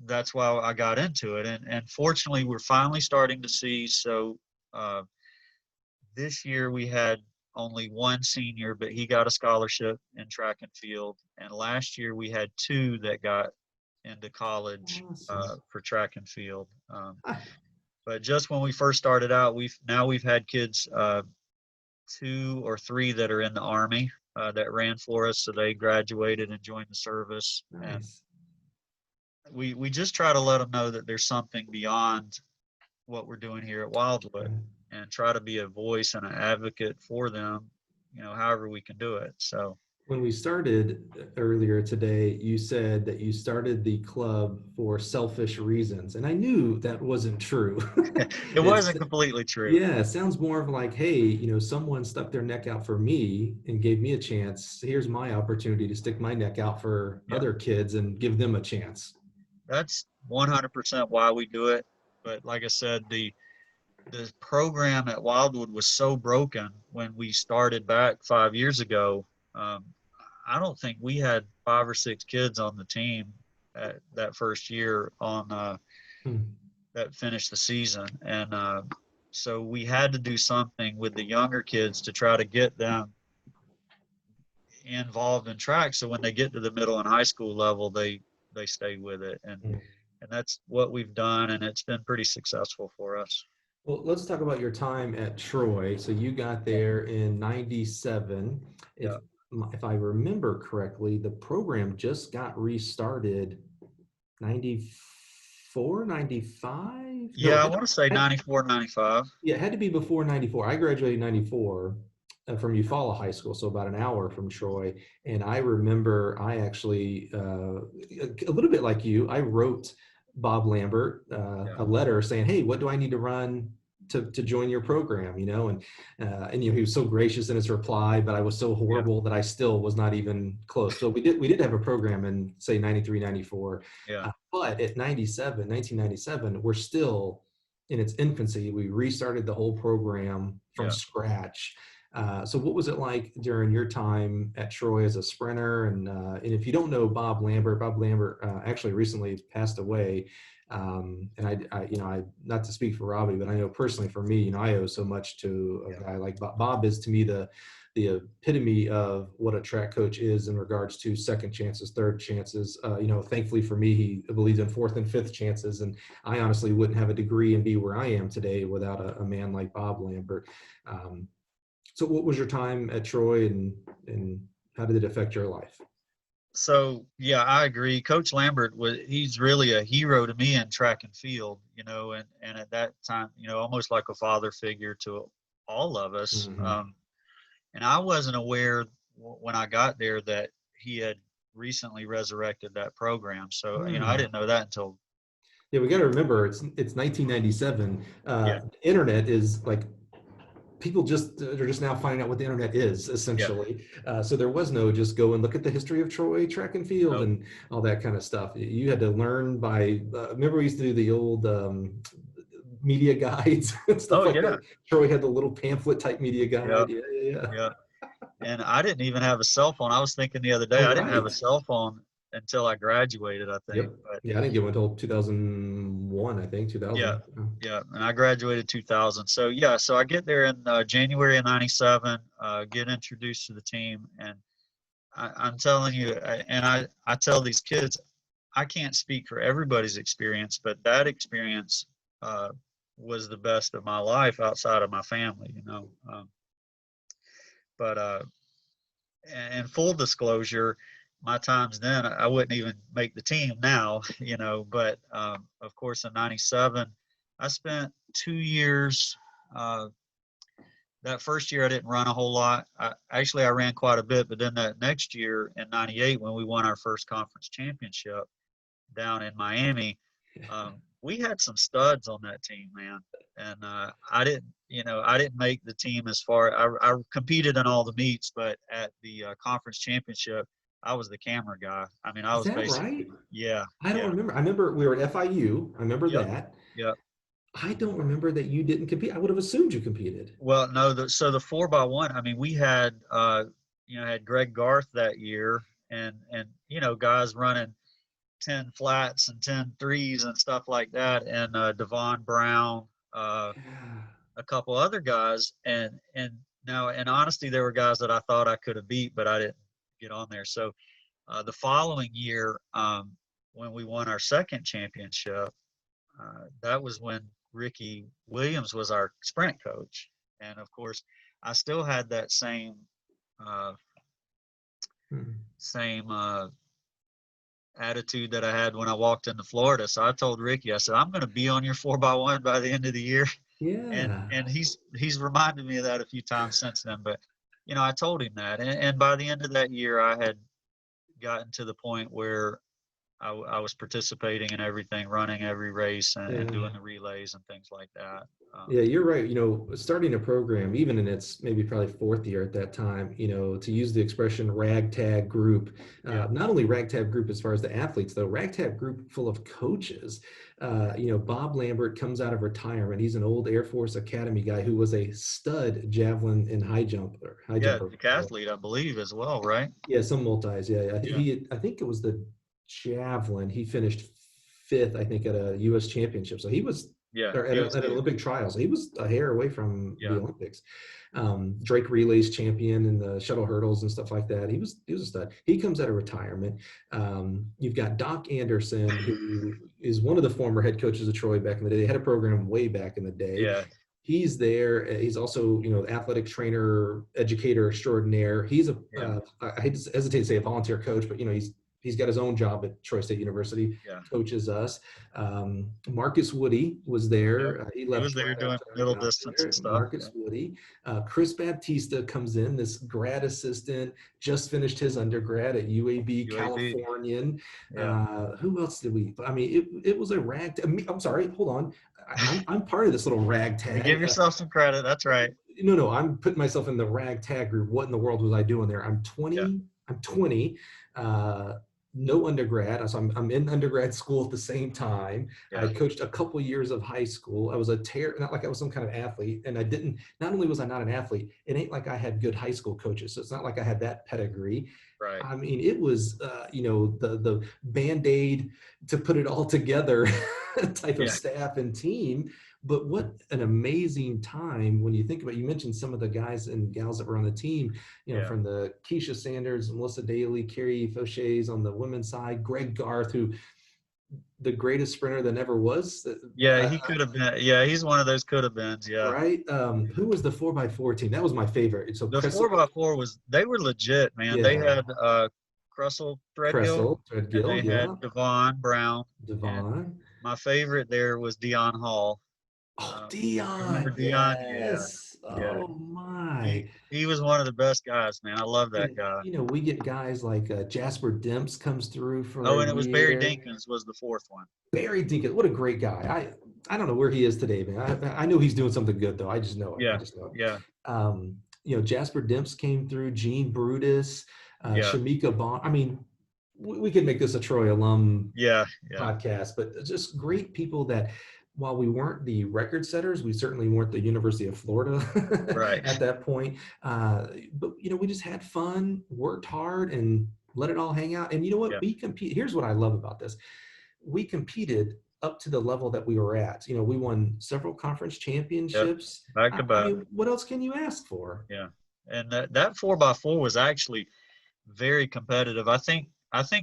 that's why I got into it. And fortunately, we're finally starting to see. So uh, this year we had only one senior, but he got a scholarship in track and field. And last year we had two that got into college Awesome. for track and field. But just when we first started out, we've had kids, 2 or 3 that are in the Army, that ran for us, so they graduated and joined the service. And Nice. we just try to let them know that there's something beyond what we're doing here at Wildwood, Right. and try to be a voice and an advocate for them, however we can do it. So When we started earlier today, you said that you started the club for selfish reasons, and I knew that wasn't true. It It's wasn't completely true. yeah, it sounds more of like, hey, someone stuck their neck out for me and gave me a chance. Here's my opportunity to stick my neck out for Yeah, other kids and give them a chance. that's 100% why we do it. But like I said, the program at Wildwood was so broken when we started back 5 years ago. Um, I don't think we had 5 or 6 kids on the team at that first year on Hmm. that finished the season, and so we had to do something with the younger kids to try to get them involved in track. So when they get to the middle and high school level, they stay with it, and that's what we've done, and it's been pretty successful for us. Well, let's talk about your time at Troy. So you got Yeah, there in '97. If yeah, if I remember correctly, the program just got restarted 94, 95. No, yeah. I want to say 94, 95. yeah, it had to be before '94. I graduated in '94 from Eufaula High School, so about an hour from Troy. And I remember I actually, a little bit like you, I wrote Bob Lambert Yeah, a letter saying, "Hey, what do I need to run to join your program?" And he was so gracious in his reply, but I was so yeah, horrible that I still was not even close. So we did have a program in say '93, '94, yeah, but at 1997, we're still in its infancy. We restarted the whole program from yeah. scratch. So what was it like during your time at Troy as a sprinter? And if you don't know Bob Lambert actually recently passed away. And I not to speak for Robbie, but I know personally for me, I owe so much to a Yeah. guy like Bob. Bob is to me the epitome of what a track coach is in regards to second chances, third chances. Thankfully for me, he believes in fourth and fifth chances. And I honestly wouldn't have a degree and be where I am today without a man like Bob Lambert. Um, so what was your time at Troy and how did it affect your life? So yeah, I agree. Coach Lambert he's really a hero to me in track and field, and at that time, almost like a father figure to all of us. Mm-hmm. And I wasn't aware when I got there that he had recently resurrected that program. So, I Hmm. didn't know that until, Yeah, we got you to know, remember it's 1997. yeah, The internet is like people just are just now finding out what the internet is yeah, essentially. So there was no just go and look at the history of Troy track and field no, and all that kind of stuff. You had to learn by. Remember we used to do the old media guides and stuff oh like yeah, that. Troy had the little pamphlet type media yeah, guide. Yeah, yeah, yeah. yeah. And I didn't even have a cell phone. I was thinking the other day, Oh, I didn't have a right. cell phone until I graduated, I think. Yep. But Yeah, I didn't get one until 2001, I think, yeah, 2000. yeah. And I graduated 2000. So yeah, so I get there in January of 97, get introduced to the team. And I'm telling you, I tell these kids, I can't speak for everybody's experience, but that experience uh, was the best of my life outside of my family. But and full disclosure, my times then I wouldn't even make the team now, But of course, in '97, I spent 2 years. Uh, that first year, I didn't run a whole lot. I ran quite a bit, but then that next year in '98, when we won our first conference championship down in Miami, we had some studs on that team, man. And I didn't make the team as far. I competed in all the meets, but at the conference championship, I was the camera guy. I mean, I Is was that right? basically, yeah, I don't yeah, remember. I remember we were at FIU. I remember yep, that. yep. I don't remember that you didn't compete. I would have assumed you competed. Well, no, so the 4x1. I mean, we had Greg Garth that year, and guys running 10 flats and 10 threes and stuff like that, and Devon Brown, Yeah. a couple other guys, and now in honesty, there were guys that I thought I could have beat, but I didn't get on there. So the following year, when we won our second championship, that was when Ricky Williams was our sprint coach, and of course, I still had that uh, Hmm. same attitude that I had when I walked into Florida. So I told Ricky, I said, I'm going to be on your 4x1 by the end of the year. And Yeah. and he's reminded me of that a few times since then. But I told him that. And by the end of that year, I had gotten to the point where I was participating in everything, running every race and Yeah. doing the relays and things like that. Yeah, you're right. Starting a program, even in its maybe probably fourth year at that time, to use the expression ragtag group, Yeah. not only ragtag group as far as the athletes, though, ragtag group full of coaches. Bob Lambert comes out of retirement. He's an old Air Force Academy guy who was a stud javelin and high jumper. Yeah, decathlete, I believe, as well, right? Yeah, some multis. Yeah, Yeah. I think it was the javelin. He finished fifth, I think, at a U.S. championship. So he was, Yeah, or he was at an good. Olympic trials. He was a hair away from the Yeah. Olympics. Drake relays champion in the shuttle hurdles and stuff like that. He was a stud. He comes out of retirement. You've got Doc Anderson, who is one of the former head coaches of Troy back in the day. They had a program way back in the day. Yeah. He's there. He's also, athletic trainer, educator extraordinaire. He's Yeah. I hesitate to say a volunteer coach, but he's got his own job at Troy State University. Yeah. Coaches us. Marcus Woody was there. Yep. He He left was there right doing after I middle got distance there. and stuff. Marcus Woody. Chris Baptista comes in, this grad assistant, just finished his undergrad at UAB. Californian. Yeah. Who else did we? I mean, it was a I'm sorry. Hold on. I'm part of this little ragtag. You give yourself some credit. That's right. No, I'm putting myself in the ragtag group. What in the world was I doing there? I'm 20. Yeah. I'm 20. No undergrad. So I'm in undergrad school at the same time. Yeah. I coached a couple years of high school. I was not like I was some kind of athlete. And not only was I not an athlete, it ain't like I had good high school coaches. So it's not like I had that pedigree. Right. I mean, it was, the Band-Aid to put it all together type of staff and team. But what an amazing time when you think about, you mentioned some of the guys and gals that were on the team, from the Keisha Sanders, Melissa Daly, Carrie Fauchets on the women's side, Greg Garth, who the greatest sprinter that never was. Yeah, he could have been. Yeah, he's one of those could have beens. Yeah. Right. Who was the 4x4 team? That was my favorite. So the 4x4 they were legit, man. Yeah. They had Cressel Threadgill, and they had Devon Brown. My favorite there was Dion Hall. Oh, Dion. Remember Dion? Yes. Yeah. Oh my. He was one of the best guys, man. I love that guy. We get guys like Jasper Demps comes through for and it was Barry Dinkins was the fourth one. Barry Dinkins, what a great guy. I don't know where he is today, man. I know he's doing something good though. I just know it. Yeah. I just know it. Yeah. Jasper Demps came through, Gene Brutus, Shamika Bond. I mean, we could make this a Troy alum podcast, but just great people that, while we weren't the record setters, we certainly weren't the University of Florida at that point. But, we just had fun, worked hard, and let it all hang out. And you know what? We compete. Here's what I love about this. We competed up to the level that we were at. We won several conference championships. Back to back. I mean, what else can you ask for? Yeah. And that 4x4 was actually very competitive. I think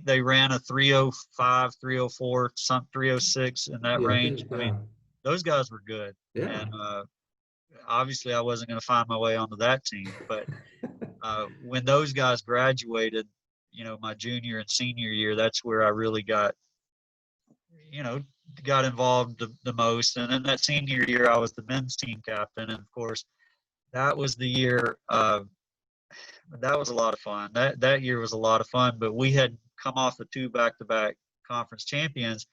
they ran a 305, 304, some 306 in that range. I mean, those guys were good. Yeah. And obviously I wasn't going to find my way onto that team, but when those guys graduated, my junior and senior year, that's where I really got involved the most. And then that senior year, I was the men's team captain. And of course, that was the year that was a lot of fun. That year was a lot of fun, but we had come off the 2 back-to-back conference champions,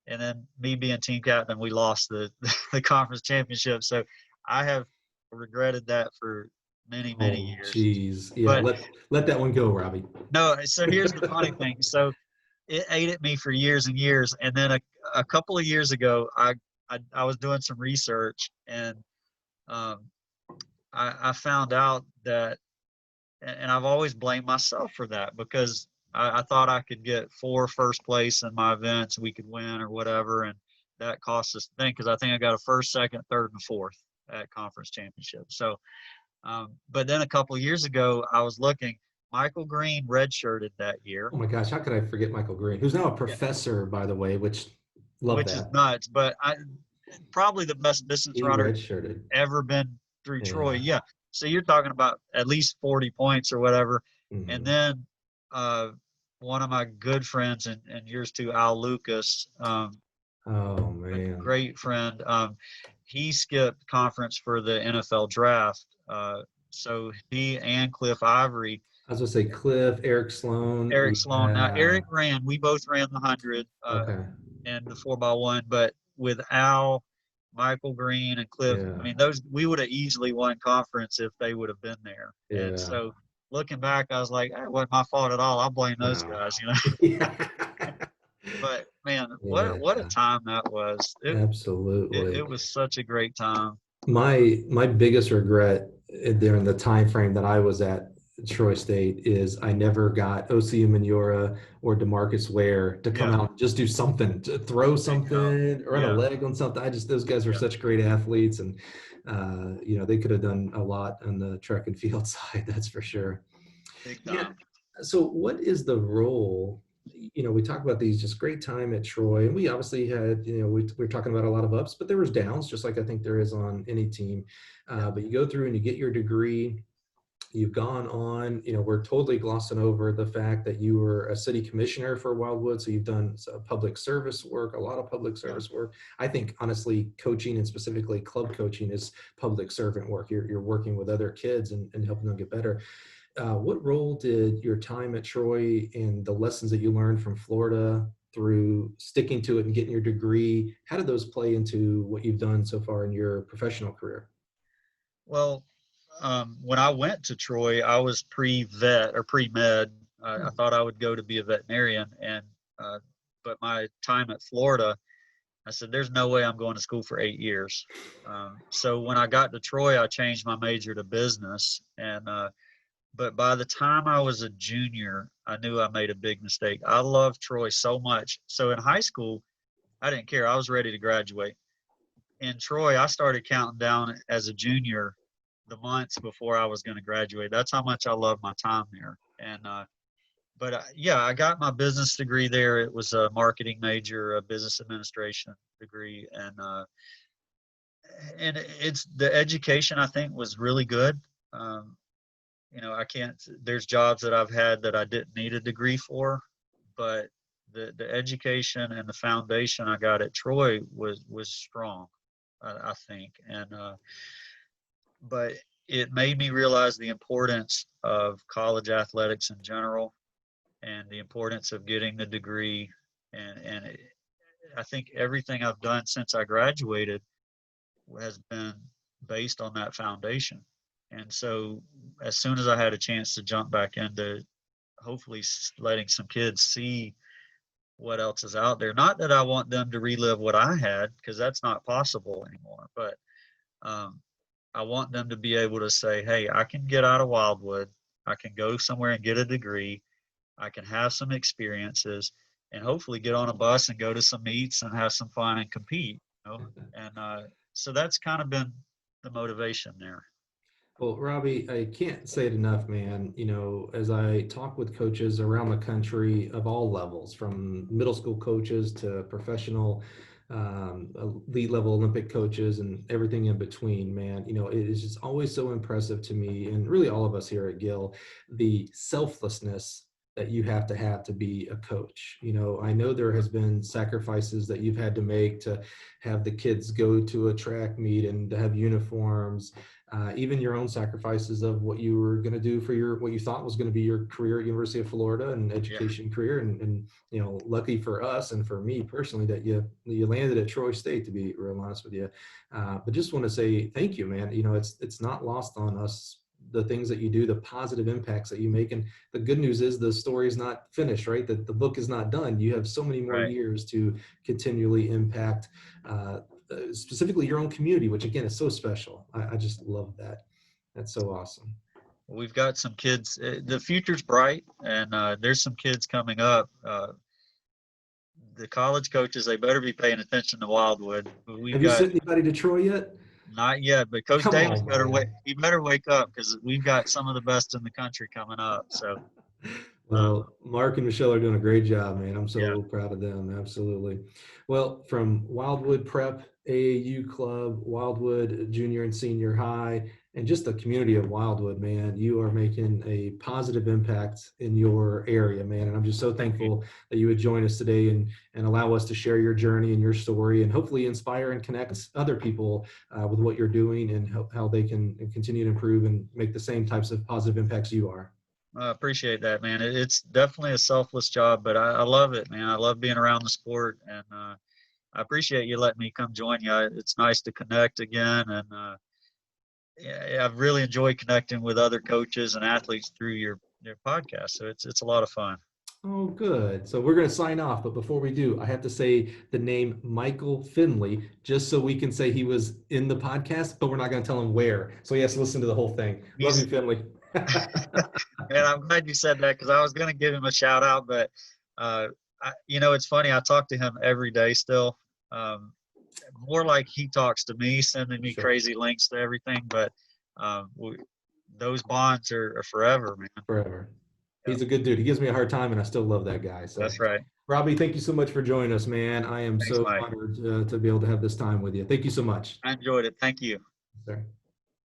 and then me being team captain, we lost the conference championship. So I have regretted that for many years. Jeez. Yeah, but let that one go, Robbie. No, so here's the funny thing. So it ate at me for years and years, and then a couple of years ago, I was doing some research, and I found out that, and I've always blamed myself for that, because I thought I could get 4 first place in my events, we could win or whatever, and that cost us the thing, because I think I got a first, second, third, and fourth at conference championship. So, but then a couple of years ago, I was looking. Michael Green redshirted that year. Oh my gosh, how could I forget Michael Green, who's now a professor, by the way, which is nuts. But probably the best distance runner ever been through Troy. Yeah. So you're talking about at least 40 points or whatever. Mm-hmm. And then one of my good friends, and yours too, Al Lucas. Oh man, a great friend. He skipped conference for the NFL draft So he and Cliff Ivory, I was gonna say Cliff, Eric Sloan. Eric Sloan. Now Yeah. Eric we both ran the 100 Okay. and the 4x1, but with Al, Michael Green, and Cliff, I Yeah. mean, those we would have easily won conference if they would have been there. And Yeah. so looking back, I was like, it wasn't my fault at all. I blame those Wow. guys, Yeah. But man, what a Yeah. time that was. It Absolutely. was such a great time. My biggest regret during the time frame that I was at Troy State is I never got OCU Manura or DeMarcus Ware to come Yeah, out and just do something, to throw big time. something, run a Yeah, leg on something. Those guys were yeah, such great athletes, and they could have done a lot on the track and field side. That's for sure. big Yeah. time. So what is the role? We talk about these just great time at Troy, and we obviously had, we're talking about a lot of ups, but there was downs, just like I think there is on any team. Yeah, But you go through and you get your degree. You've gone on, we're totally glossing over the fact that you were a city commissioner for Wildwood. So you've done public service work, a lot of public yeah. service work. I think honestly, coaching and specifically club coaching is public servant work. You're working with other kids and helping them get better. What role did your time at Troy and the lessons that you learned from Florida through sticking to it and getting your degree, how did those play into what you've done so far in your professional career? Well, when I went to Troy, I was pre-vet or pre-med. I thought I would go to be a veterinarian, and but my time at Florida, I said, "There's no way I'm going to school for 8 years." So when I got to Troy, I changed my major to business, and but by the time I was a junior, I knew I made a big mistake. I loved Troy so much. So in high school, I didn't care. I was ready to graduate. In Troy, I started counting down as a junior the months before I was going to graduate. That's how much I loved my time there. And but yeah, I got my business degree there. It was a marketing major, a business administration degree, and it's the education I think was really good. Um, I can't. There's jobs that I've had that I didn't need a degree for, but the education and the foundation I got at Troy was strong, I think, and but it made me realize the importance of college athletics in general and the importance of getting the degree. I think everything I've done since I graduated has been based on that foundation. And so as soon as I had a chance to jump back into hopefully letting some kids see what else is out there, not that I want them to relive what I had, because that's not possible anymore, but um, I want them to be able to say, hey, I can get out of Wildwood. I can go somewhere and get a degree. I can have some experiences and hopefully get on a bus and go to some meets and have some fun and compete. And so that's kind of been the motivation there. Well, Robbie, I can't say it enough, man. As I talk with coaches around the country of all levels, from middle school coaches to professional, elite level Olympic coaches and everything in between, man, it is just always so impressive to me, and really all of us here at Gill, the selflessness that you have to be a coach. I know there has been sacrifices that you've had to make to have the kids go to a track meet and to have uniforms, even your own sacrifices of what you were going to do for what you thought was going to be your career at University of Florida and Yeah, education career. And lucky for us and for me personally that you landed at Troy State, to be real honest with you. But just want to say thank you, man. It's not lost on us, the things that you do, the positive impacts that you make. And the good news is the story is not finished, right? That the book is not done. You have so many more right. years to continually impact, specifically your own community, which again is so special. I just love that. That's so awesome. We've got some kids. The future's bright, and there's some kids coming up. The college coaches, they better be paying attention to Wildwood. We've Have you got sent anybody to Troy yet? not yet, but Coach Come Davis on, better wake. man. He better wake up because we've got some of the best in the country coming up. So Well, Mark and Michelle are doing a great job, man. I'm Yeah. so proud of them. Absolutely. Well, from Wildwood Prep, AAU Club, Wildwood Junior and Senior High, and just the community of Wildwood, man, you are making a positive impact in your area, man. And I'm just so thankful that you would join us today and allow us to share your journey and your story and hopefully inspire and connect other people with what you're doing and how they can continue to improve and make the same types of positive impacts you are. I appreciate that, man. It's definitely a selfless job, but I love it, man. I love being around the sport, and I appreciate you letting me come join you. It's nice to connect again, and yeah, I've really enjoyed connecting with other coaches and athletes through your podcast. So it's a lot of fun. Oh, good. So we're going to sign off, but before we do, I have to say the name Michael Finley, just so we can say he was in the podcast, but we're not going to tell him where. So he has to listen to the whole thing. Love you, Finley. And I'm glad you said that, because I was going to give him a shout out, but it's funny. I talk to him every day still. More like he talks to me, sending me Sure. crazy links to everything. But those bonds are forever, man. Forever. He's a good dude. He gives me a hard time, and I still love that guy. So, That's right. Robbie, thank you so much for joining us, man. I am Thanks, so Mike. honored to be able to have this time with you. Thank you so much. I enjoyed it. Thank you. Sir.